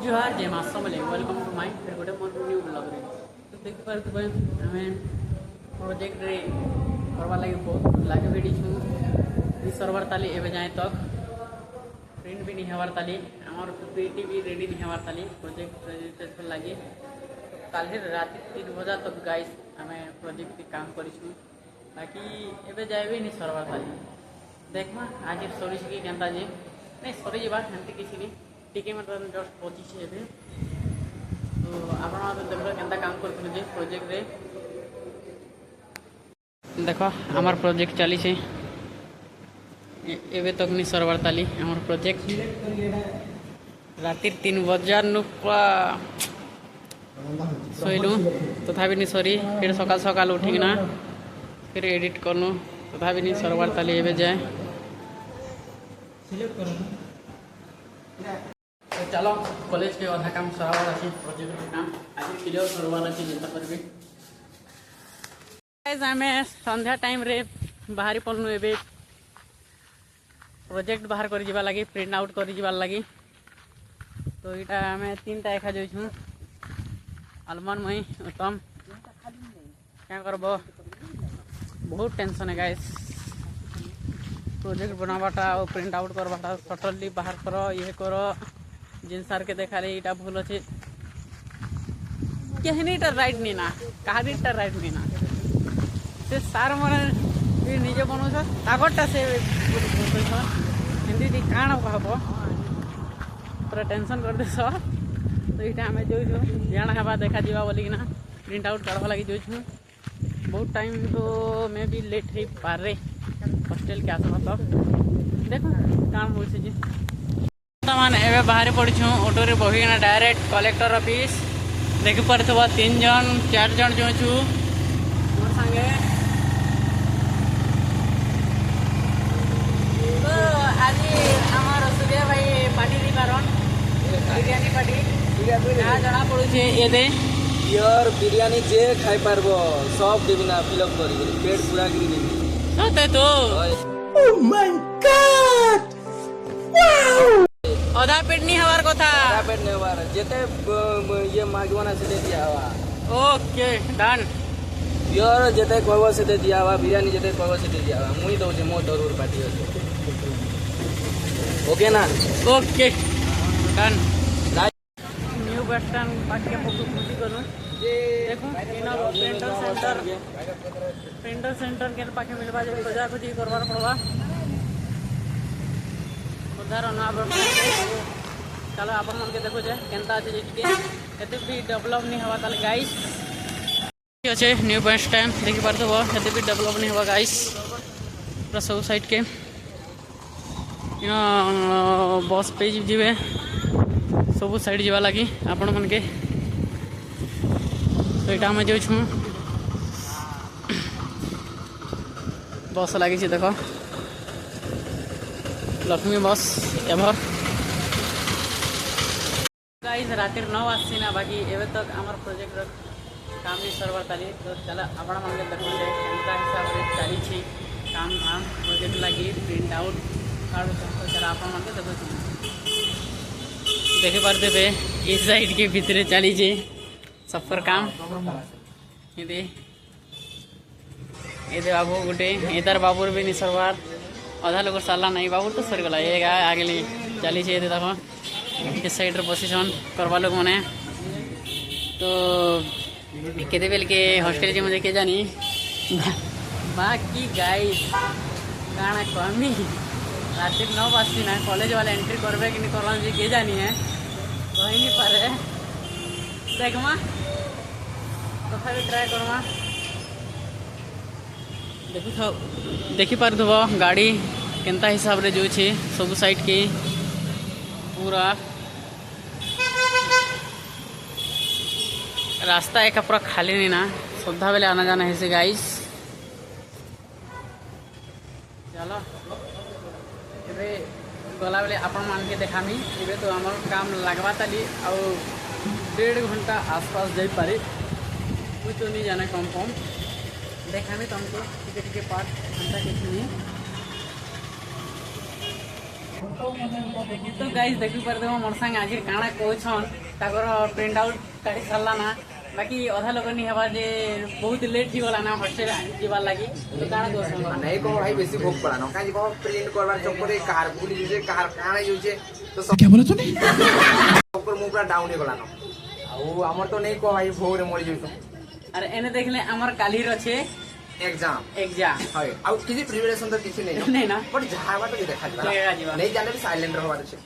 जुहार जय माँ समले welcome to my फिर गोटे मोर न्यू ब्लॉग रे तो देख पारे हमें प्रोजेक्ट रे करवा लगे बहुत लागे भिड़ी छु ई सर्वर ताली एवं जाए तक प्रिंट भी नहीं हमार ताली आमर पीटी भी रेडी नहीं हमार ताली प्रोजेक्ट रजिस्ट्रेशन लगे कल रात 3 बजे तक गाइस हमें प्रोजेक्ट काम करूँ बाकी एवं जाए भी नहीं सर्वर ताली देखमा आज सरी कि केनता जे नहीं सरी जावा हेमती किसी नहीं टिके मतलब जस्ट पहुँची है तो आप देख केनता काम कर प्रोजेक्ट रे देख आमार प्रोजेक्ट चली से एवं तक नहीं सरवार ताली आमार प्रोजेक्ट राति 3 बजार शोलु तथापि नहीं सरी फिर सकाल सकाल उठिकना फिर एडिट करनु तथापि नहीं सरवार ताली एवं जाए तो चलो कॉलेज के अधा काम सराबार अच्छे प्रोजेक्ट काम आज क्लियर करवार अच्छे जितना करबी आम संध्या टाइम रे बाहरी पड़नु ए प्रोजेक्ट बाहर कर जीवा लगी प्रिंट आउट कर जीवार लगी तो यहाँ आम 3टा एका जाइछू अलमन मई उत्तम क्या करब बहुत टेंशन है गाइस प्रोजेक्ट बनावाटा और प्रिंट आउट करवाटा सटरली बाहर कर ये कर जिन सार के देखा यहाँ भूल अच्छे कहनीटा राइट नहीं ना कहानीटा राइट नहीं ना से सार मैंने निजे बनाऊ ताकरटा से हिंदी काण कहब पूरा टेंशन कर देस तो यहाँ आम जो जाना हवा देखा जा बोलिकिना प्रिंट आउट करवा लगी जो बहुत टाइम तो मे भी लेट हो पारे हॉस्टेल के आसवा तक देखो काम हो मैंने एवं बाहर पड़छू ऑटो रे बहिना डायरेक्ट कलेक्टर ऑफिस देख पार्थ 3 जन 4 जन जो छू मोर संगे तो आज आमर सूर्य भाई पार्टी दी कारण बिरयानी पार्टी जहाँ जना पड़ुछे ये दे यार बिरयानी जे खाई पारबो सब देबी ना फिलअप करी पेट पूरा गिरी देबी सते तो ओह माय गॉड वाओ आधा पेट नहीं हमार कथा आधा पेट नहीं हमार जेते ये मागवाना से दे दिया हवा ओके डन यार जेते कहबो से दे दिया हवा बिरयानी जेते कहबो से दे दिया हवा मुई दो जे मो जरूर पार्टी हो ओके ना okay done new bus stand पाके फोटो खुशी करूँ देखो प्रिंटर सेंटर के पाखे मिलवा जो खोजा खोजी करवार पड़वा उधार ना चलो आपण मन के देखो जे केनता अच्छे एते भी डेवलप नहीं हवा ताले गाइस अच्छे न्यू बस स्टैंड देखि पारथबो एते भी डेवलप नहीं हवा गाइस पूरा सब साइड के बस पे जीवे सब साइड जावा लगी आपण मन के तो यहाँ आम जो बस लगी देख लक्ष्मी बस एभर गाइस रात 9 आसी ना बाकी एवं तक आमर प्रोजेक्ट काम नहीं सरवार ताली तो चल आपण मन देखो केनता हिसाब से चली काम धाम प्रोजेक्ट लगी प्रिंट आउट कार्ड तो चल आपण मन देखो देखे पारते पे इस साइड के भीतर चली सफर काम ये बाबू गोटे इधर बाबूर भी नहीं सरवार अधा लोग सारा नहीं बाबू तो सरगला ये आगे चली देखो इस साइड पोजिशन करवा लोग मैंने तो केते बेल के हॉस्टेल के मुझे के जानी बाकी गाइस गाना कमी रात 9 बजे ना कॉलेज वाले एंट्री करवे कि नहीं करवा जी के जानी है कही नहीं पारे देखमा तथा भी ट्राए करमा देखी पारथब गाड़ी केनता हिसाब रे जो सब साइड के पूरा रास्ता एक पूरा खाली नहीं ना श्रद्धा बेले आना जाना है गाइस चलो ए गला बेले आपण मान के देखामी ए तो आम काम लगवा ताली आ 1.5 घंटा आसपास जाई पारे कुछ तो नहीं जाना कम देखा तुमको टिके पार्ट घंटा कितनी तो गाइस देखि पारदे मोर संग आखिर काଣା कहछन ताकर प्रिंट आउट काढी सरला ना बाकी अधा लोग नहीं हवा जे बहुत लेट ही गला ना हॉस्टल जीवार लगी तो काଣା कहछन नहीं कहो भाई बेसी भोग पड़ा ना काहे कहो प्रिंट करवार चक्कर कार भूली जुजे कार काणे जुजे तो सब क्या बोला तूने ऊपर मुंह पूरा डाउन ही गला ना आउ हमर तो नहीं को भाई भोग रे मरि जइतो अरे एने देखले हमर काली रछे एग्जाम हाय आउ किसी प्रिपरेशन तो किसी नहीं नहीं ना बट जहावा तो देखा जीवा नहीं जाने भी साइलेंट रहवा छे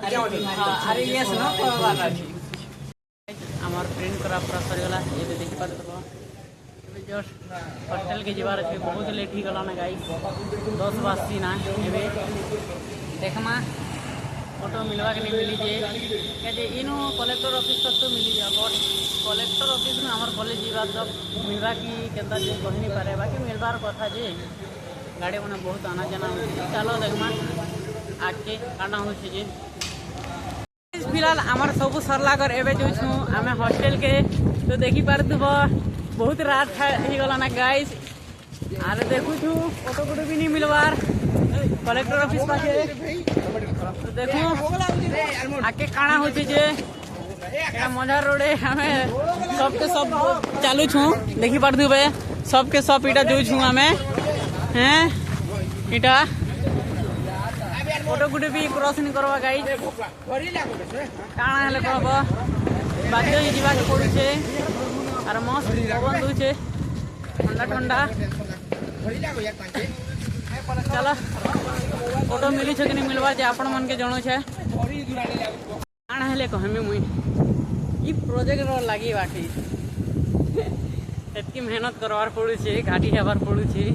अरे ये सुनो करवार अछि हमर प्रिंट करा पूरा सरी गला ये देखि पाते तो जस्ट हॉस्टल के जीवार अछि बहुत लेट ही गला ना गाइस 10 बजे ना एबे देखमा ऑटो मिलवा के नहीं मिली जे जे इनो कलेक्टर ऑफिस तक तो मिली जा बट कलेक्टर ऑफिस में हमर कॉलेज जीवा जब मिलवा की केंदा जे कहि नहीं पारे बाकी मिलबार कथा जे गाड़ी मने बहुत आना जाना चलो देखमा आके काना हो छी जे फिलहाल हमार सब सरला कर एबे जो छु हमें हॉस्टल के तो देखि पारतबो बहुत रात ही गला ना गाइस आरे देखु छु ऑटो कोटो भी नहीं मिलवार कलेक्टर ऑफिस पाके तो देखो आके काना हो जे मजा रोडे हमें सबके सब चालू छु देखि पारतबे सबके सब इटा जो छु हमें हैं इटा फोटो गुटे भी क्रॉस नहीं करवा गाइस काना हेले कहब बाध्य ही जीवा के पड़ुछे आर मस्त पवन दूचे ठंडा ठंडा चलो ऑटो मिली छे कि नहीं मिलवा जे आपण मन के जणो छे काना हेले कहमे मुई ई प्रोजेक्ट रो लागी बाकी एतकी मेहनत करवार पड़ुछे घाटी हेबार पड़ुछे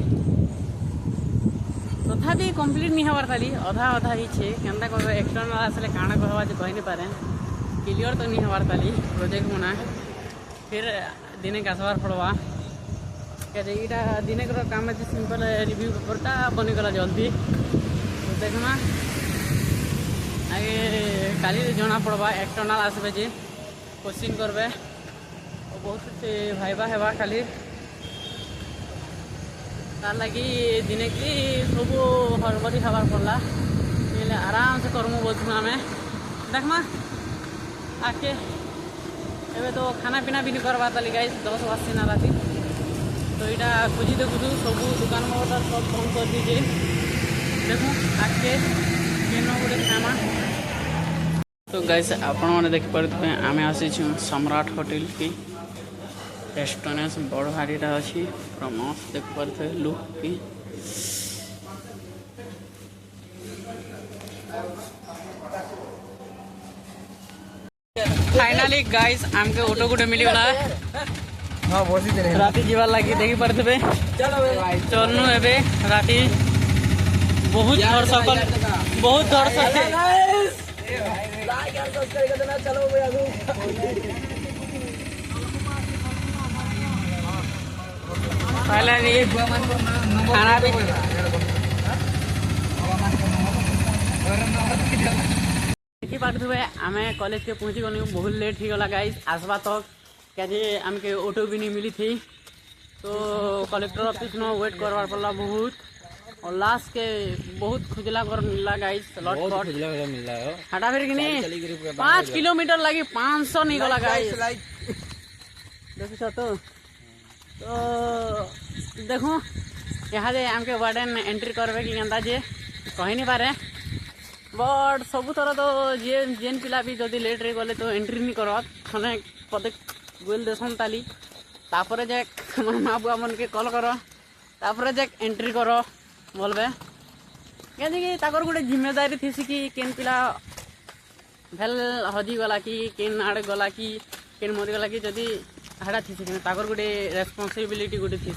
तथापि कम्प्लीट नहीं हबार खाली अधा अधा ही छे केनता कहबे एक्सटर्नल आसले काना कहबा जे कहि नहीं पारे क्लियर तो नहीं हबार खाली प्रोजेक्ट मना फिर दिने कासबार पड़वा क्या इटा दिने कर काम अच्छे सिंपल रिव्यू पेपरटा बनी गला जल्दी तो देखना आगे काली जना पड़वा एक्सटर्नल आसबे जे कोचिंग करबे और बहुत भाईबा हेबा खाली तार लगी दिने की सब हड़बड़ी हबार पड़ला आराम से करमु बोलूँ आम देखमा आके एबे तो खाना पीना भी नहीं करवा ताली गाइस 10 बजे ना राती तो यहाँ खोजी देखु सब दुकान मोटर सब बंद कर दीजिए देखो आके केनो गोटे खामा तो गाइस आपण मैंने देखिपे आम आसी सम्राट होटल की रेस्टोरेंट बड़ भारीटा अच्छी पूरा मस्त देखिपे लुक की फाइनली गाइस आमके ऑटो गोटे मिलगला हां बसी दे राती जीवार लगी देखि पारथबे चलनु एबे राती बहुत दर्शक लाइक यार सब्सक्राइब कर देना चलो भाई आगू फाइनली खाना भी देखि पारथबे आमे कॉलेज के पहुंची गनी बहुत लेट ही गला गाइस आसबा तक क्या आमके ऑटो भी नहीं मिली थी तो कलेक्टर ऑफिस में वेट करवार पड़ला बहुत और लास्ट के बहुत खुजला कर मिलला गाइस लॉट मिलला हटा फिर कि नहीं 5 किलोमीटर लगी 500 नहीं गला गाइस देखो तो देखो यहाँ जे आमके वार्डन एंट्री करबे कि केंदा जे कहि नहीं पारे बट सब थर तो जेन पिला भी जदि लेट रे गले तो एंट्री नहीं करत खने पदे गोल देसन ताली तापर जे माँ बुआ मन के कॉल करो तापर जे एंट्री करो बोलबे क्या ताकर गोटे जिम्मेदारी थी कि केन पिला भेल हजी गला कि केन आड़े गला कि केन मरी गला कि जदि हाड़ा थी ताकर गोटे रेस्पॉन्सिबिलिटी गोटे थी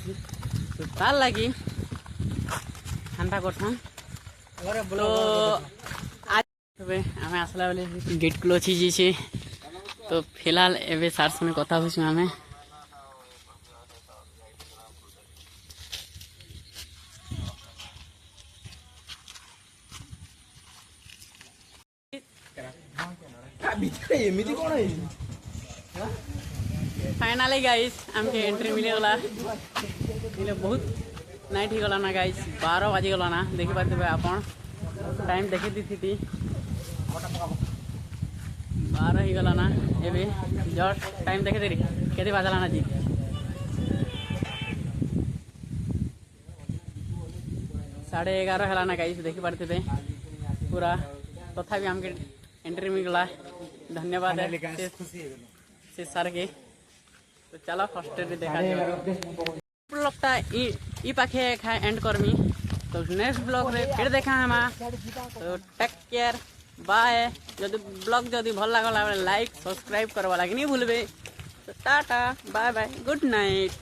तो तार लगी ठंडा करसन तो आज आम आसला बेले गेट क्लोज ही जाइए तो फिलहाल एवं सार संगे कथा हो आम फाइनाली गाइस आमके एंट्री मिलगला बहुत नाइट ही गला ना गाइस 12 बजे गला ना देखी पारे आपन टाइम देखी थी 12 ही गला ना एबे जस्ट टाइम देखे देरी केते बाजला ना जी 11:30 हला ना गाइस देखी पारते थे पूरा तथापि हमके एंट्री मिलला धन्यवाद है से सर के तो चलो फर्स्ट डे देखा ब्लॉग ता ई पाखे खा एंड करमी तो नेक्स्ट ब्लॉग रे फिर देखा हम तो टेक केयर बाय जदि ब्लॉग जदि भल लागला लाइक सब्सक्राइब करवा लागी नहीं भूलबे तो tata bye bye good night.